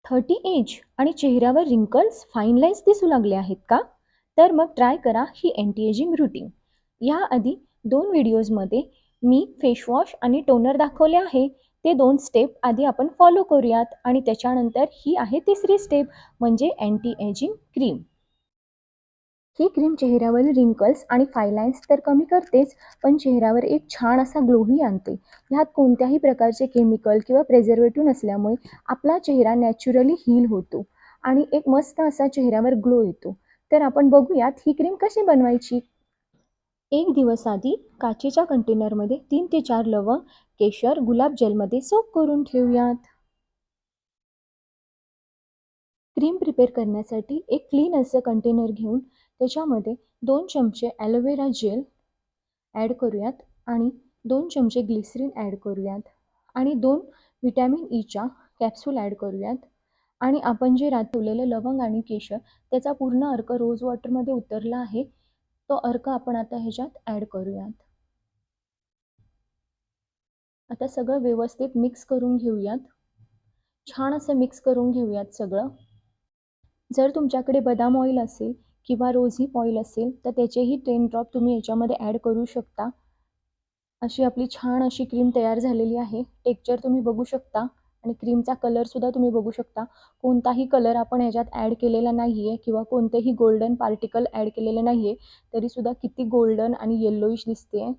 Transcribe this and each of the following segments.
30 age आणि चेहऱ्यावर wrinkles, fine lines दिसू लागले आहेत का? तर मग ट्राय करा ही अँटी एजिंग रुटीन. याआधी 2 व्हिडिओजमध्ये मी फेसवॉश आणि टोनर दाखवले आहे. ते 2 स्टेप आधी आपण फॉलो करूयात आणि त्याच्यानंतर ही आहे तिसरी स्टेप म्हणजे अँटी एजिंग क्रीम. ही क्रीम चेहऱ्यावरील रिंकल्स आणि फाईन लाईन्स तर कमी करतेच, पण चेहऱ्यावर एक छान असा ग्लोही आणते. ह्यात कोणत्याही प्रकारचे केमिकल किंवा प्रिझर्वेटिव्ह नसल्यामुळे आपला चेहरा नॅचरली हील होतो आणि एक मस्त असा चेहऱ्यावर ग्लो येतो. तर आपण बघूयात ही क्रीम कशी बनवायची. एक दिवस आधी काचेच्या कंटेनरमध्ये 3 ते 4 लवंग, केशर, गुलाब जेलमध्ये सोक करून ठेवूयात. क्रीम प्रिपेअर करण्यासाठी एक क्लीन असं कंटेनर घेऊन त्याच्यामध्ये 2 चमचे ॲलोवेरा जेल ॲड करूयात आणि 2 चमचे ग्लिसरीन ॲड करूयात आणि 2 व्हिटॅमिन ईच्या कॅप्सूल ॲड करूयात आणि आपण जे ठेवलेलं लवंग आणि केशर त्याचा पूर्ण अर्क रोज वॉटरमध्ये उतरला आहे. तो अर्क आपण आता ह्याच्यात ॲड करूयात. आता सगळं व्यवस्थित मिक्स करून घेऊयात. छान असं मिक्स करून घेऊयात सगळं. जर तुमच्याकडे बदाम ऑइल असेल किंवा रोझ हिप ऑइल असेल तर त्याचेही 10 ड्रॉप तुम्ही याच्यामध्ये ॲड करू शकता. अशी आपली छान अशी क्रीम तयार झालेली आहे. टेक्स्चर तुम्ही बघू शकता आणि क्रीमचा कलरसुद्धा तुम्ही बघू शकता. कोणताही कलर आपण ह्याच्यात ॲड केलेला नाही आहे किंवा कोणतेही गोल्डन पार्टिकल ॲड केलेले नाही आहे. तरीसुद्धा किती गोल्डन आणि येल्लोइश दिसते आहे.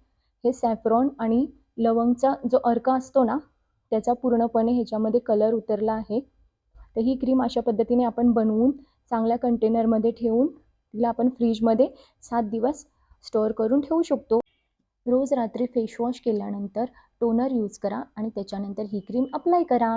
हे सॅफ्रॉन आणि लवंगचा जो अर्क असतो ना, त्याचा पूर्णपणे ह्याच्यामध्ये कलर उतरला आहे. तर ही क्रीम अशा पद्धतीने आपण बनवून चांगल्या कंटेनरमध्ये ठेवून तिला आपण फ्रीजमध्ये 7 दिवस स्टोअर करून ठेवू शकतो. रोज रात्री फेस वॉश केल्यानंतर टोनर यूज करा आणि त्याच्यानंतर ही क्रीम अप्लाय करा.